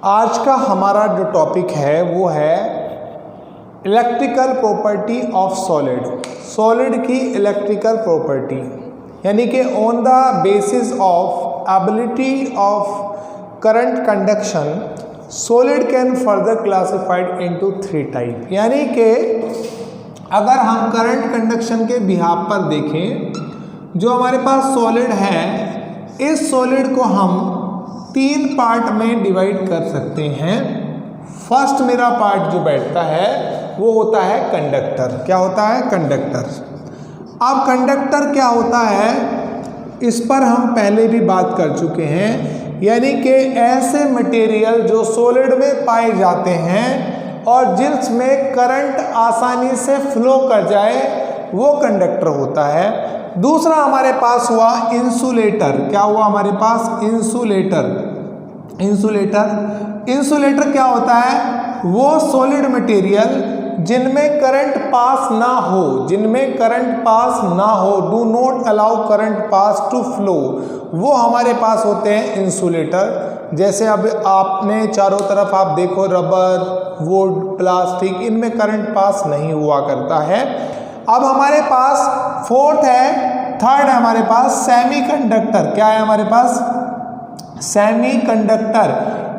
आज का हमारा जो टॉपिक है वो है इलेक्ट्रिकल प्रॉपर्टी ऑफ सॉलिड की इलेक्ट्रिकल प्रॉपर्टी, यानी कि on the basis of ability of current conduction solid can further classified into 3 type. यानी कि अगर हम करंट कंडक्शन के बिहाफ पर देखें, जो हमारे पास सॉलिड है, इस सॉलिड को हम 3 पार्ट में डिवाइड कर सकते हैं। फर्स्ट मेरा पार्ट जो बैठता है वो होता है कंडक्टर। क्या होता है? कंडक्टर। अब कंडक्टर क्या होता है, इस पर हम पहले भी बात कर चुके हैं। यानी कि ऐसे मटेरियल जो सॉलिड में पाए जाते हैं और जिसमें करंट आसानी से फ्लो कर जाए वो कंडक्टर होता है। दूसरा हमारे पास हुआ इंसुलेटर। क्या हुआ हमारे पास? इंसुलेटर क्या होता है? वो सॉलिड मटेरियल जिनमें करंट पास ना हो, do not allow current pass to flow, वो हमारे पास होते हैं इंसुलेटर। जैसे अब आपने चारों तरफ आप देखो, रबर, वुड, प्लास्टिक, इनमें करंट पास नहीं हुआ करता है। अब हमारे पास थर्ड है हमारे पास सेमीकंडक्टर। क्या है हमारे पास? सेमीकंडक्टर।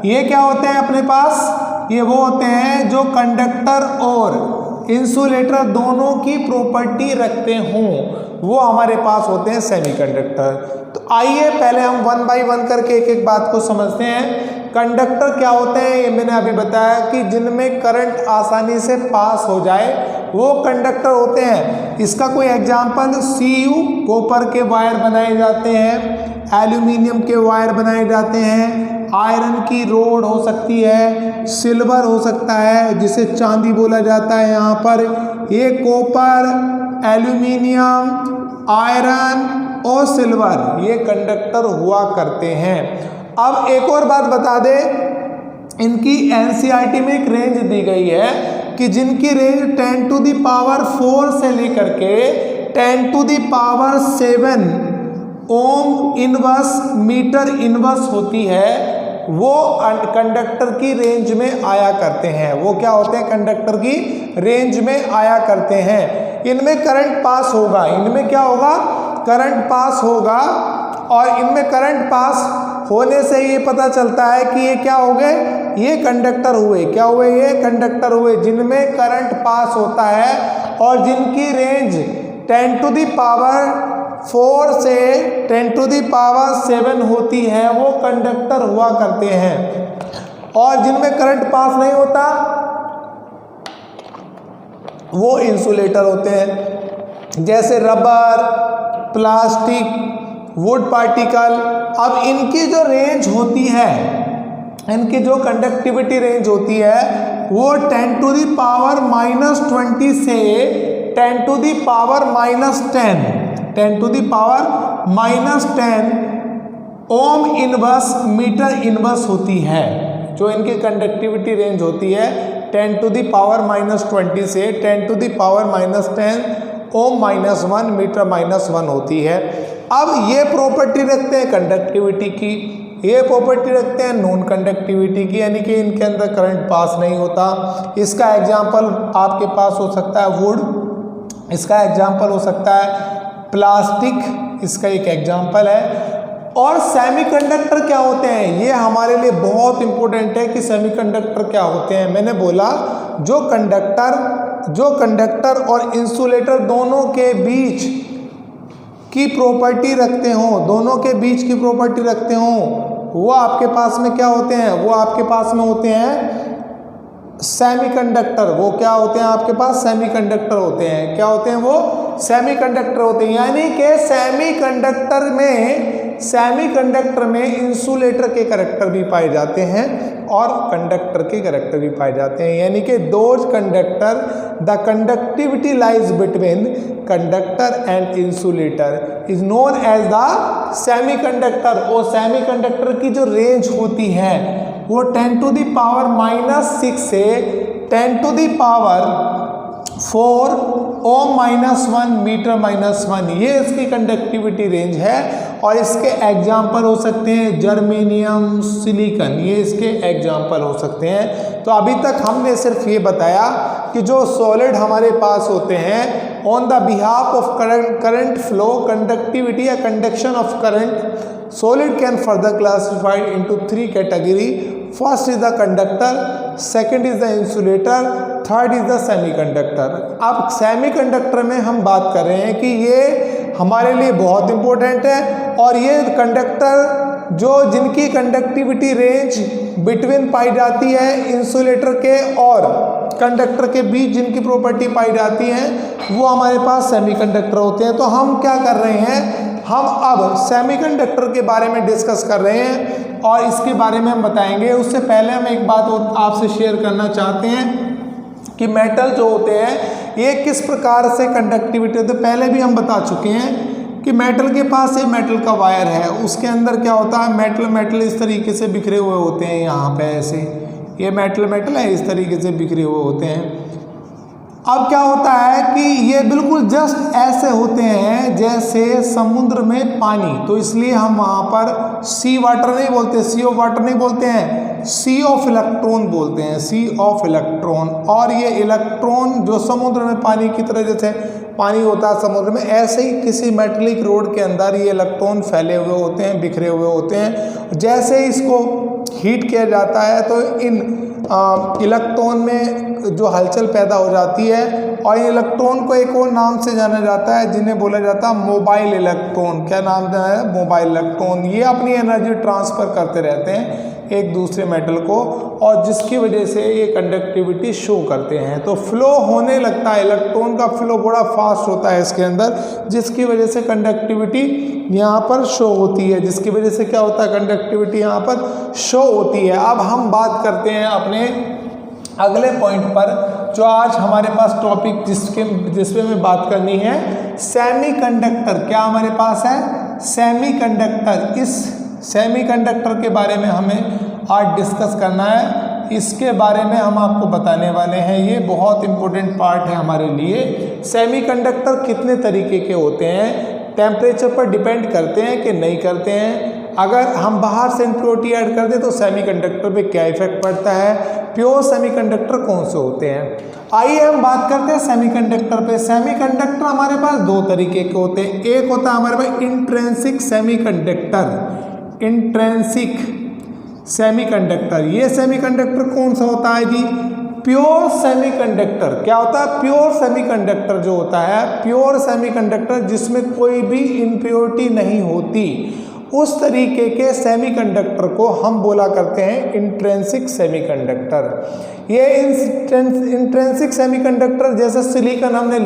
ये क्या होते हैं अपने पास? ये वो होते हैं जो कंडक्टर और इंसुलेटर दोनों की प्रॉपर्टी रखते हों, वो हमारे पास होते हैं सेमीकंडक्टर। तो आइए पहले हम 1 बाय 1 करके एक एक बात को समझते हैं। कंडक्टर क्या होते हैं, ये मैंने अभी बताया कि जिनमें करंट आसानी से पास हो जाए वो कंडक्टर होते हैं। इसका कोई एग्जांपल, CU कॉपर के वायर बनाए जाते हैं, एल्यूमिनियम के वायर बनाए जाते हैं, आयरन की रोड हो सकती है, सिल्वर हो सकता है जिसे चांदी बोला जाता है। यहाँ पर ये कॉपर, एल्यूमिनियम, आयरन और सिल्वर ये कंडक्टर हुआ करते हैं। अब एक और बात बता दे, इनकी NCERT में एक रेंज दी गई है कि जिनकी रेंज 10 टू द पावर 4 से लेकर के 10 to the power 7 ohm inverse metre inverse होती है, वो कंडक्टर की रेंज में आया करते हैं। वो क्या होते हैं? कंडक्टर की रेंज में आया करते हैं। इनमें करंट पास होगा, इनमें क्या होगा? करंट पास होगा। और इनमें करंट पास होने से ये पता चलता है कि ये क्या हो गए? ये कंडक्टर हुए। क्या हुए? ये कंडक्टर हुए जिनमें करंट पास होता है और जिनकी रेंज 10 टू द पावर 4 से 10 टू द पावर 7 होती है, वो कंडक्टर हुआ करते हैं। और जिनमें करंट पास नहीं होता वो इंसुलेटर होते हैं, जैसे रबर, प्लास्टिक, वुड पार्टिकल। अब इनकी जो रेंज होती है, इनकी जो कंडक्टिविटी रेंज होती है वो 10 टू द पावर -20 से 10 to the power -10 10 to the power -10 ohm inverse metre inverse होती है। जो इनकी कंडक्टिविटी रेंज होती है 10 टू द पावर -20 से 10 to the power -10 ohm -1 metre -1 होती है। अब ये प्रॉपर्टी रखते हैं कंडक्टिविटी की, ये प्रॉपर्टी रखते हैं नॉन कंडक्टिविटी की, यानी कि इनके अंदर करंट पास नहीं होता। इसका एग्जांपल आपके पास हो सकता है वुड, इसका एग्जांपल हो सकता है प्लास्टिक, इसका एक एग्जांपल है। और सेमीकंडक्टर क्या होते हैं, ये हमारे लिए बहुत इंपॉर्टेंट है कि सेमीकंडक्टर क्या होते हैं। मैंने बोला जो कंडक्टर और इंसुलेटर दोनों के बीच की प्रॉपर्टी रखते हों, दोनों के बीच की प्रॉपर्टी रखते हों, वो आपके पास में क्या होते हैं? वो आपके पास में होते हैं सेमीकंडक्टर। वो क्या होते हैं आपके पास? सेमीकंडक्टर होते हैं। क्या होते हैं वो? सेमीकंडक्टर होते हैं। यानी कि सेमीकंडक्टर में इंसुलेटर के करैक्टर भी पाए जाते हैं और कंडक्टर के करैक्टर भी पाए जाते हैं। यानी कि those conductor the conductivity lies between conductor and insulator is known as the semiconductor. और सेमीकंडक्टर की जो रेंज होती है वो 10 टू द पावर -6 से 10 to the power 4 ohm -1 metre -1, ये इसकी कंडक्टिविटी रेंज है। और इसके एग्जाम्पल हो सकते हैं जर्मेनियम, सिलिकॉन, ये इसके एग्जाम्पल हो सकते हैं। तो अभी तक हमने सिर्फ ये बताया कि जो सॉलिड हमारे पास होते हैं on the behalf of current flow, conductivity या conduction of current, solid can further classified into 3 category. First is the conductor, second is the insulator, third is the semiconductor. अब सेमीकंडक्टर में हम बात कर रहे हैं कि ये हमारे लिए बहुत इंपॉर्टेंट है और ये कंडक्टर जो जिनकी कंडक्टिविटी रेंज बिटवीन पाई जाती है इंसुलेटर के और कंडक्टर के बीच जिनकी प्रॉपर्टी पाई जाती है वो हमारे पास सेमीकंडक्टर होते हैं। तो हम क्या कर रहे हैं, हम अब सेमीकंडक्टर के बारे में डिस्कस कर रहे हैं और इसके बारे में हम बताएंगे। उससे पहले हम एक बात आपसे शेयर करना चाहते हैं कि मेटल जो होते हैं ये किस प्रकार से कंडक्टिविटी होती है। पहले भी हम बता चुके हैं कि मेटल के पास ये मेटल का वायर है, उसके अंदर क्या होता है, मेटल इस तरीके से बिखरे हुए होते हैं। यहाँ पे ऐसे ये मेटल है, इस तरीके से बिखरे हुए होते हैं। अब क्या होता है कि ये बिल्कुल जस्ट ऐसे होते हैं जैसे समुद्र में पानी, तो इसलिए हम वहाँ पर सी वाटर नहीं बोलते, सी ऑफ वाटर नहीं बोलते हैं, सी ऑफ इलेक्ट्रॉन बोलते हैं, सी ऑफ इलेक्ट्रॉन। और ये इलेक्ट्रॉन जो समुद्र में पानी की तरह जैसे पानी होता है समुद्र में, ऐसे ही किसी मेटलिक रोड के अंदर ये इलेक्ट्रॉन फैले हुए होते हैं, बिखरे हुए होते हैं। जैसे ही इसको हीट किया जाता है तो इन इलेक्ट्रॉन में जो हलचल पैदा हो जाती है और इलेक्ट्रॉन को एक और नाम से जाना जाता है जिन्हें बोला जाता है मोबाइल इलेक्ट्रॉन। क्या नाम है, मोबाइल इलेक्ट्रॉन। ये अपनी एनर्जी ट्रांसफ़र करते रहते हैं एक दूसरे मेटल को और जिसकी वजह से ये कंडक्टिविटी शो करते हैं। तो फ्लो होने लगता है, इलेक्ट्रॉन का फ्लो बड़ा फास्ट होता है इसके अंदर, जिसकी वजह से कंडक्टिविटी यहाँ पर शो होती है, जिसकी वजह से क्या होता है, कंडक्टिविटी यहाँ पर शो होती है। अब हम बात करते हैं अपने अगले पॉइंट पर जो आज हमारे पास टॉपिक जिसपे में बात करनी है, सेमीकंडक्टर। क्या हमारे पास है, सेमीकंडक्टर। इस सेमीकंडक्टर के बारे में हमें आज डिस्कस करना है, इसके बारे में हम आपको बताने वाले हैं। ये बहुत इंपॉर्टेंट पार्ट है हमारे लिए। सेमीकंडक्टर कितने तरीके के होते हैं, टेम्परेचर पर डिपेंड करते हैं कि नहीं करते हैं। अगर हम बाहर से इम्प्योरिटी ऐड कर दें तो सेमीकंडक्टर पे क्या इफेक्ट पड़ता है, प्योर सेमीकंडक्टर कौन से होते हैं। आइए हम बात करते हैं सेमीकंडक्टर पे। सेमीकंडक्टर हमारे पास दो तरीके के होते हैं। एक होता है हमारे पास इंट्रिंसिक सेमीकंडक्टर, इंट्रिंसिक सेमीकंडक्टर। ये सेमीकंडक्टर कौन सा होता है जी, प्योर सेमीकंडक्टर। क्या होता है, प्योर सेमीकंडक्टर जो होता है, प्योर सेमीकंडक्टर जिसमें कोई भी इम्प्योरिटी नहीं होती, उस तरीके के सेमीकंडक्टर को हम बोला करते हैं इंट्रिंसिक सेमीकंडक्टर। ये इंट्रिंसिक सेमीकंडक्टर जैसे सिलिकॉन हमने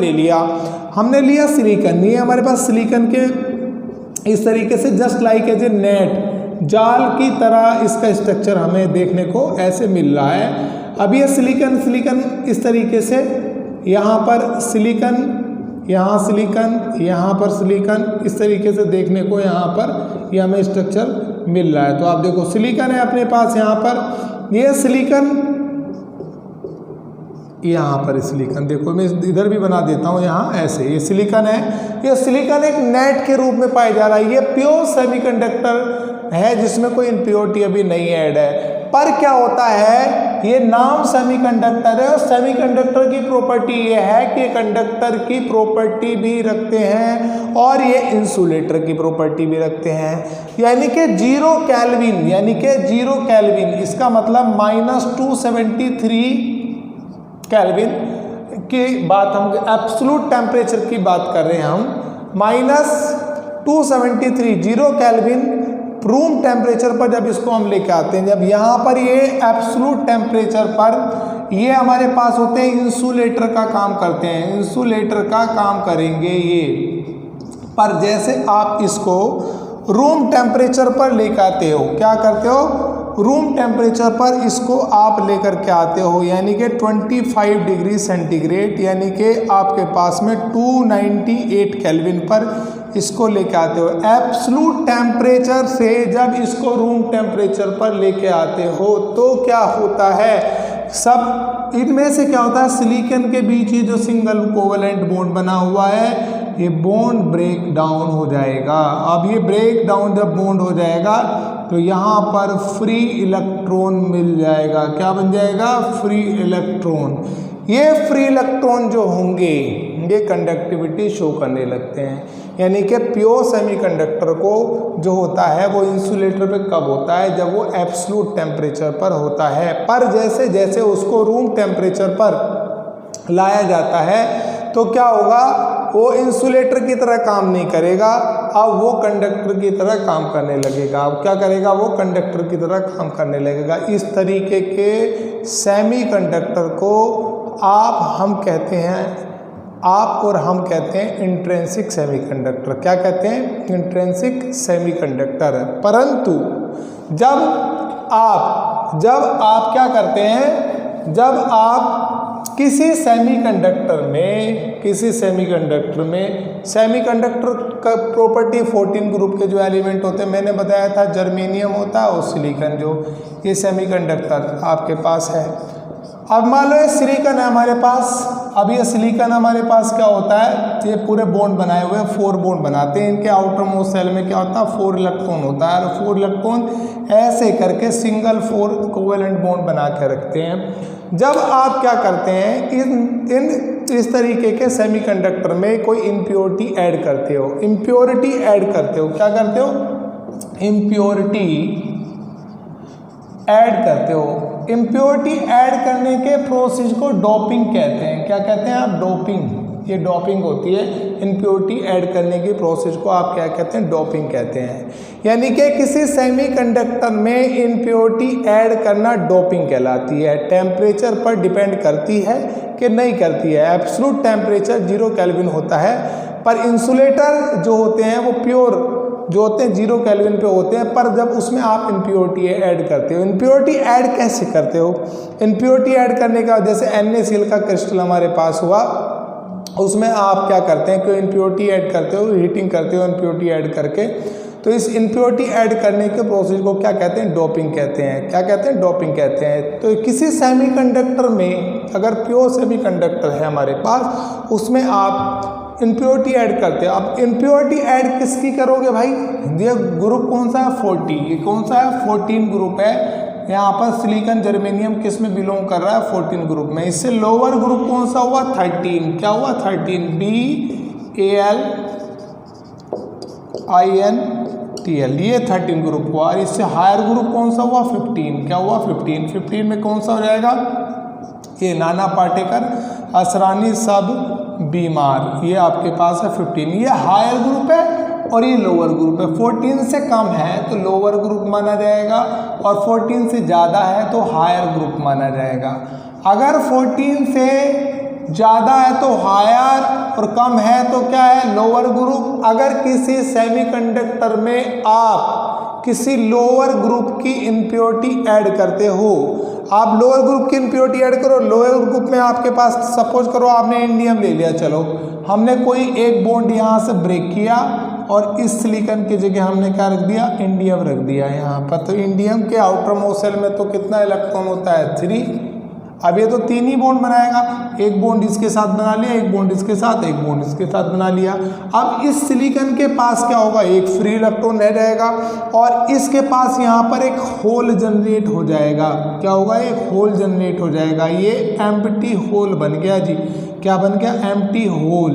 लिया सिलिकॉन। ये हमारे पास सिलिकॉन के इस तरीके से just like as a net, जाल की तरह इसका स्ट्रक्चर हमें देखने को ऐसे मिल रहा है। अब ये सिलिकॉन इस तरीके से, यहाँ पर सिलिकॉन, यहाँ सिलिकॉन, यहाँ पर सिलिकॉन, इस तरीके से देखने को यहाँ पर ये हमें स्ट्रक्चर मिल रहा है। तो आप देखो सिलिकॉन है अपने पास यहाँ पर, ये सिलिकॉन, यहाँ पर सिलिकॉन देखो, मैं इधर भी बना देता हूँ यहाँ ऐसे, ये सिलिकॉन है। ये सिलिकॉन एक नेट के रूप में पाया जा रहा है। ये प्योर सेमीकंडक्टर है जिसमें कोई इम्प्योरिटी अभी नहीं ऐड है। पर क्या होता है, ये नाम सेमीकंडक्टर है और सेमीकंडक्टर की प्रॉपर्टी ये है कि कंडक्टर की प्रॉपर्टी भी रखते हैं और ये इंसुलेटर की प्रॉपर्टी भी रखते हैं। यानी कि 0 केल्विन, यानी कि 0 केल्विन, इसका मतलब -273 केल्विन की बात, हम एब्सोल्यूट टेम्परेचर की बात कर रहे हैं हम, -273 0 केल्विन रूम टेम्परेचर पर जब इसको हम लेके आते हैं, जब यहाँ पर ये एब्सोल्यूट टेम्परेचर पर ये हमारे पास होते हैं, इंसुलेटर का काम करते हैं, इंसुलेटर का काम करेंगे ये। पर जैसे आप इसको रूम टेम्परेचर पर लेकर आते हो, क्या करते हो, रूम टेम्परेचर पर इसको आप लेकर के आते हो, यानी कि 25 डिग्री सेंटीग्रेड, यानी कि आपके पास में 298 केल्विन पर इसको लेके आते हो। एब्सोल्यूट टेम्परेचर से जब इसको रूम टेम्परेचर पर लेके आते हो तो क्या होता है, सब इनमें से क्या होता है, सिलिकॉन के बीच ये जो सिंगल कोवेलेंट बॉन्ड बना हुआ है ये बॉन्ड ब्रेक डाउन हो जाएगा। अब ये ब्रेक डाउन जब बॉन्ड हो जाएगा तो यहाँ पर फ्री इलेक्ट्रॉन मिल जाएगा। क्या बन जाएगा? Free electron. ये फ्री इलेक्ट्रॉन जो होंगे ये कंडक्टिविटी शो करने लगते हैं। यानी कि प्योर सेमीकंडक्टर को जो होता है वो इंसुलेटर पे कब होता है? जब वो एब्सोल्यूट टेम्परेचर पर होता है। पर जैसे जैसे उसको रूम टेम्परेचर पर लाया जाता है तो क्या होगा? वो इंसुलेटर की तरह काम नहीं करेगा, अब वो कंडक्टर की तरह काम करने लगेगा। अब क्या करेगा? वो कंडक्टर की तरह काम करने लगेगा। इस तरीके के सेमीकंडक्टर को हम कहते हैं इंट्रिंसिक सेमीकंडक्टर। क्या कहते हैं? Intrinsic semiconductor. परंतु जब आप क्या करते हैं? जब आप किसी सेमीकंडक्टर में सेमीकंडक्टर का प्रॉपर्टी 14 ग्रुप के जो एलिमेंट होते हैं, मैंने बताया था जर्मेनियम होता है और सिलिकॉन, जो ये सेमीकंडक्टर आपके पास है। अब मान लो ये सिलिकॉन है हमारे पास। अब ये सिलिकॉन हमारे पास क्या होता है? ये पूरे बॉन्ड बनाए हुए 4 बॉन्ड बनाते हैं। इनके आउटर मोस्ट सेल में क्या होता है? 4 इलेक्ट्रॉन होता है और 4 इलेक्ट्रॉन ऐसे करके सिंगल 4 कोवेलेंट बॉन्ड बना के रखते हैं। जब आप क्या करते हैं इस तरीके के सेमीकंडक्टर में कोई इम्प्योरिटी ऐड करते हो, क्या करते हो? इम्प्योरिटी ऐड करने के प्रोसेस को डोपिंग कहते हैं। क्या कहते हैं आप? डोपिंग। ये डोपिंग होती है। इम्प्योरिटी ऐड करने की प्रोसेस को आप क्या कहते हैं? डोपिंग कहते हैं। यानी कि किसी सेमीकंडक्टर में इम्प्योरिटी ऐड करना डोपिंग कहलाती है। टेम्परेचर पर डिपेंड करती है कि नहीं करती है। एब्सोल्यूट टेम्परेचर 0 केल्विन होता है, पर इंसुलेटर जो होते हैं वो प्योर जो होते हैं 0 केल्विन पे होते हैं। पर जब उसमें आप इम्प्योरिटी ऐड करते हो, इम्प्योरिटी ऐड कैसे करते हो? इम्प्योरिटी ऐड करने का, जैसे NaCl का क्रिस्टल हमारे पास हुआ, उसमें आप क्या करते हैं? कोई इम्प्योरिटी ऐड करते हो, हीटिंग करते हो इम्प्योरिटी ऐड करके। तो इस इम्प्योरिटी ऐड करने के प्रोसेस को क्या कहते हैं? डोपिंग कहते हैं। क्या कहते हैं? डोपिंग कहते हैं। तो किसी सेमीकंडक्टर में अगर प्योर सेमीकंडक्टर है हमारे पास, उसमें आप इम्प्योरिटी ऐड करते हैं। अब इम्प्योरिटी ऐड किसकी करोगे भाई? ये ग्रुप कौन सा है? 14। ये कौन सा है? 14 ग्रुप है। यहाँ पर सिलिकॉन जर्मेनियम किस में बिलोंग कर रहा है? 14 ग्रुप में। इससे लोअर ग्रुप कौन सा हुआ? 13। क्या हुआ? 13 BALINTL, ये 13 ग्रुप हुआ। और इससे हायर ग्रुप कौन सा हुआ? 15। क्या हुआ? 15 में कौन सा हो जाएगा? ये नाना पाटेकर, असरानी, सब बीमार, ये आपके पास है 15। ये हायर ग्रुप है और ये लोअर ग्रुप है। 14 से कम है तो लोअर ग्रुप माना जाएगा और 14 से ज़्यादा है तो हायर ग्रुप माना जाएगा। अगर 14 से ज़्यादा है तो हायर और कम है तो क्या है? Lower group. अगर किसी सेमीकंडक्टर में आप किसी लोअर ग्रुप की इम्प्योरिटी ऐड करते हो, आप लोअर ग्रुप की इम्प्योरिटी ऐड करो। लोअर ग्रुप में आपके पास सपोज करो आपने इंडियम ले लिया, चलो हमने कोई एक बॉन्ड यहाँ से ब्रेक किया और इस सिलिकॉन की जगह हमने क्या रख दिया? इंडियम रख दिया यहाँ पर। तो इंडियम के आउटर मोस्ट सेल में तो कितना इलेक्ट्रॉन होता है? 3। अब ये तो 3 ही बॉन्ड बनाएगा। एक बॉन्ड इसके साथ बना लिया, एक बॉन्ड इसके साथ, एक बॉन्ड इसके साथ बना लिया। अब इस सिलिकॉन के पास क्या होगा? एक फ्री इलेक्ट्रॉन रह जाएगा और इसके पास यहाँ पर एक होल जनरेट हो जाएगा। क्या होगा? एक होल जनरेट हो जाएगा। ये एम्प्टी होल बन गया जी। क्या बन गया? Empty hole.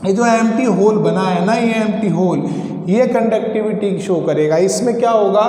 ये जो एम्प्टी होल बना है ना, ये एम्प्टी होल, ये कंडक्टिविटी शो करेगा। इसमें क्या होगा?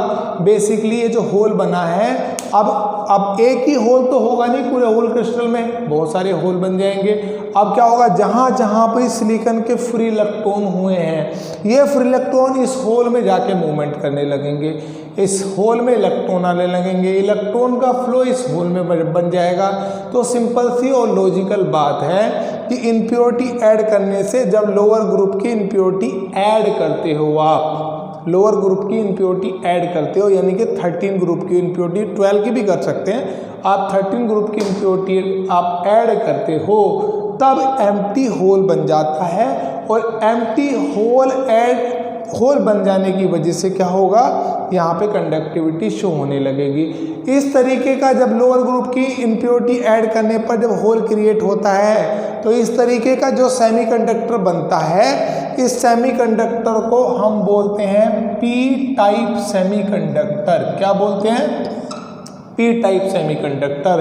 बेसिकली ये जो होल बना है, अब एक ही होल तो होगा नहीं पूरे होल क्रिस्टल में, बहुत सारे होल बन जाएंगे। अब क्या होगा? जहाँ जहाँ पर सिलिकॉन के फ्री इलेक्ट्रॉन हुए हैं, ये फ्री इलेक्ट्रॉन इस होल में जाके मूवमेंट करने लगेंगे, इस होल में इलेक्ट्रॉन आने लगेंगे, इलेक्ट्रॉन का फ्लो इस होल में बन जाएगा। तो सिंपल सी और लॉजिकल बात है कि इम्प्योरिटी ऐड करने से, जब लोअर ग्रुप की इम्प्योरिटी ऐड करते हो, आप लोअर ग्रुप की इम्प्योरिटी ऐड करते हो, यानी कि 13 ग्रुप की इम्प्योरिटी, 12 की भी कर सकते हैं आप, 13 ग्रुप की इम्प्योरिटी आप ऐड करते हो, तब एम्प्टी होल बन जाता है। और एम्प्टी होल ऐड होल बन जाने की वजह से क्या होगा, यहाँ पे कंडक्टिविटी शो होने लगेगी। इस तरीके का जब लोअर ग्रुप की इम्प्योरिटी ऐड करने पर जब होल क्रिएट होता है तो इस तरीके का जो सेमीकंडक्टर बनता है, इस सेमीकंडक्टर को हम बोलते हैं पी टाइप सेमीकंडक्टर। क्या बोलते हैं? P type semiconductor.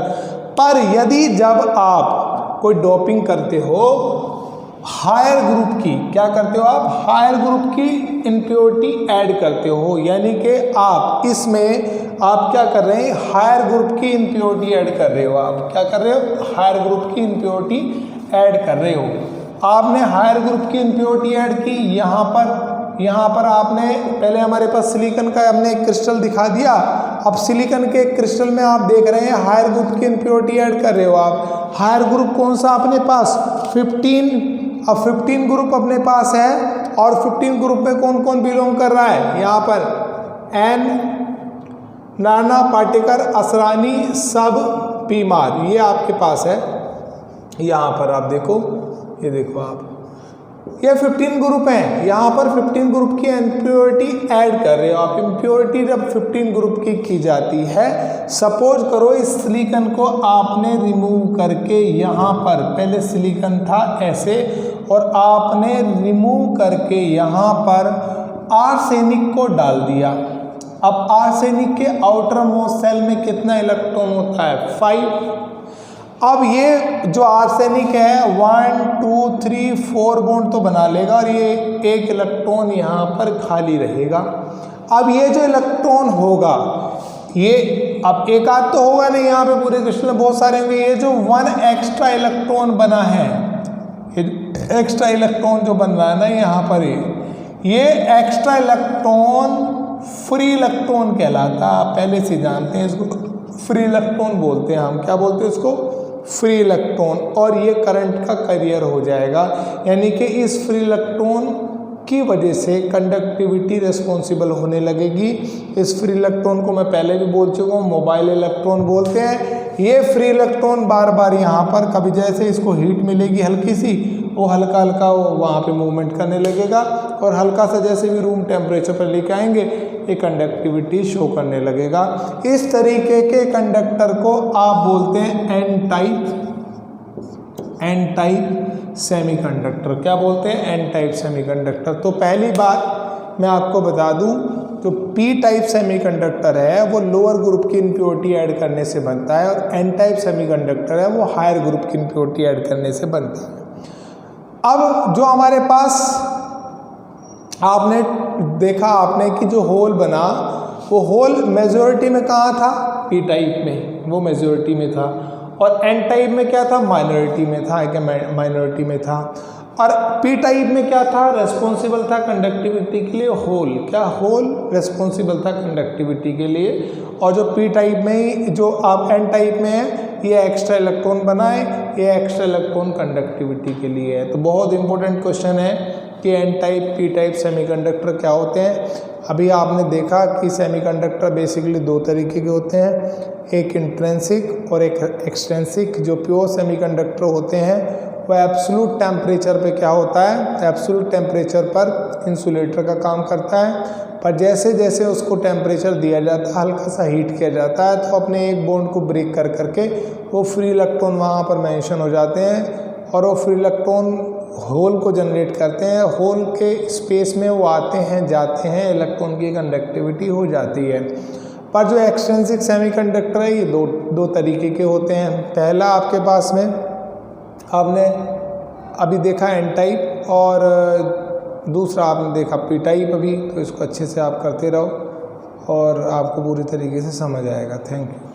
पर यदि जब आप कोई डोपिंग करते हो हायर ग्रुप की, क्या करते हो आप? हायर ग्रुप की इम्प्योरिटी ऐड करते हो, यानी कि आप इसमें आप क्या कर रहे हैं, हायर ग्रुप की इम्प्योरिटी ऐड कर रहे हो। आप क्या कर रहे हो? हायर ग्रुप की इम्प्योरिटी ऐड कर रहे हो। आपने हायर ग्रुप की इम्प्योरिटी ऐड की, यहाँ पर आपने पहले हमारे पास सिलिकॉन का हमने एक क्रिस्टल दिखा दिया। अब सिलिकॉन के क्रिस्टल में आप देख रहे हैं हायर ग्रुप की इम्प्योरिटी ऐड कर रहे हो आप। हायर ग्रुप कौन सा अपने पास? 15। अब 15 ग्रुप अपने पास है और 15 ग्रुप में कौन कौन बिलोंग कर रहा है? यहाँ पर एन, नाना पाटेकर, असरानी, सब, पीमार, ये आपके पास है। यहाँ पर आप देखो, ये देखो आप, ये 15 ग्रुप हैं। यहाँ पर 15 ग्रुप की इम्प्योरिटी ऐड कर रहे हो आप। इम्प्योरिटी जब 15 ग्रुप की जाती है, सपोज करो इस सिलिकॉन को आपने रिमूव करके, यहाँ पर पहले सिलिकॉन था ऐसे और आपने रिमूव करके यहाँ पर आर्सेनिक को डाल दिया। अब आर्सेनिक के आउटर मोस्ट सेल में कितना इलेक्ट्रॉन होता है? 5। अब ये जो आर्सेनिक है 1 2 3 4 बॉन्ड तो बना लेगा और ये एक इलेक्ट्रॉन यहाँ पर खाली रहेगा। अब ये जो इलेक्ट्रॉन होगा, ये अब एक आध तो होगा नहीं, यहाँ पे पूरे क्रिस्टल में बहुत सारे होंगे। ये जो 1 एक्स्ट्रा इलेक्ट्रॉन बना है, एक्स्ट्रा इलेक्ट्रॉन जो बन रहा है ना यहाँ पर, ये एक्स्ट्रा इलेक्ट्रॉन फ्री इलेक्ट्रॉन कहलाता है। आप पहले से जानते हैं इसको, फ्री इलेक्ट्रॉन बोलते हैं हम। क्या बोलते हैं इसको? Free electron. और ये करंट का कैरियर हो जाएगा, यानी कि इस फ्री इलेक्ट्रॉन की वजह से कंडक्टिविटी रिस्पॉन्सिबल होने लगेगी। इस फ्री इलेक्ट्रॉन को मैं पहले भी बोल चुका हूँ, मोबाइल इलेक्ट्रॉन बोलते हैं। ये फ्री इलेक्ट्रॉन बार बार यहाँ पर कभी जैसे इसको हीट मिलेगी हल्की सी, वो हल्का हल्का वहाँ पे मूवमेंट करने लगेगा और हल्का सा जैसे भी रूम टेम्परेचर पर लेके आएंगे ये कंडक्टिविटी शो करने लगेगा। इस तरीके के कंडक्टर को आप बोलते हैं एन टाइप सेमीकंडक्टर। क्या बोलते हैं? N type semiconductor. तो पहली बात मैं आपको बता दूं, जो पी टाइप सेमीकंडक्टर है वो लोअर ग्रुप की इम्प्योरिटी ऐड करने से बनता है और एन टाइप सेमीकंडक्टर है वो हायर ग्रुप की इम्प्योरिटी ऐड करने से बनता है। अब जो हमारे पास आपने देखा आपने कि जो होल बना, वो होल मेजॉरिटी में कहाँ था? पी टाइप में, वो मेजॉरिटी में था। और एन टाइप में क्या था? माइनॉरिटी में था, क्या माइनॉरिटी में था। और पी टाइप में क्या था? रेस्पॉन्सिबल था कंडक्टिविटी के लिए होल। क्या? होल रेस्पॉन्सिबल था कंडक्टिविटी के लिए। और जो पी टाइप में, जो आप एन टाइप में है, ये एक्स्ट्रा इलेक्ट्रॉन बनाए, ये एक्स्ट्रा इलेक्ट्रॉन कंडक्टिविटी के लिए है। तो बहुत इंपॉर्टेंट क्वेश्चन है कि N type P type semiconductor क्या होते हैं। अभी आपने देखा कि सेमीकंडक्टर बेसिकली दो तरीके के होते हैं, एक इंट्रिंसिक और एक एक्सट्रिंसिक। जो प्योर सेमीकंडक्टर होते हैं वो एब्सोल्यूट टेम्परेचर पे क्या होता है? एब्सोल्यूट टेम्परेचर पर इंसुलेटर का काम करता है। पर जैसे जैसे उसको टेम्परेचर दिया जाता है, हल्का सा हीट किया जाता है, तो अपने एक बॉन्ड को ब्रेक कर करके वो फ्री इलेक्ट्रॉन वहाँ पर मेंशन हो जाते हैं और वो फ्री इलेक्ट्रॉन होल को जनरेट करते हैं। होल के स्पेस में वो आते हैं जाते हैं, इलेक्ट्रॉन की कंडक्टिविटी हो जाती है। पर जो एक्सट्रिंसिक सेमीकंडक्टर है ये दो तरीके के होते हैं। पहला आपके पास में आपने अभी देखा एन टाइप और दूसरा आपने देखा पी टाइप अभी। तो इसको अच्छे से आप करते रहो और आपको पूरी तरीके से समझ आएगा। Thank you.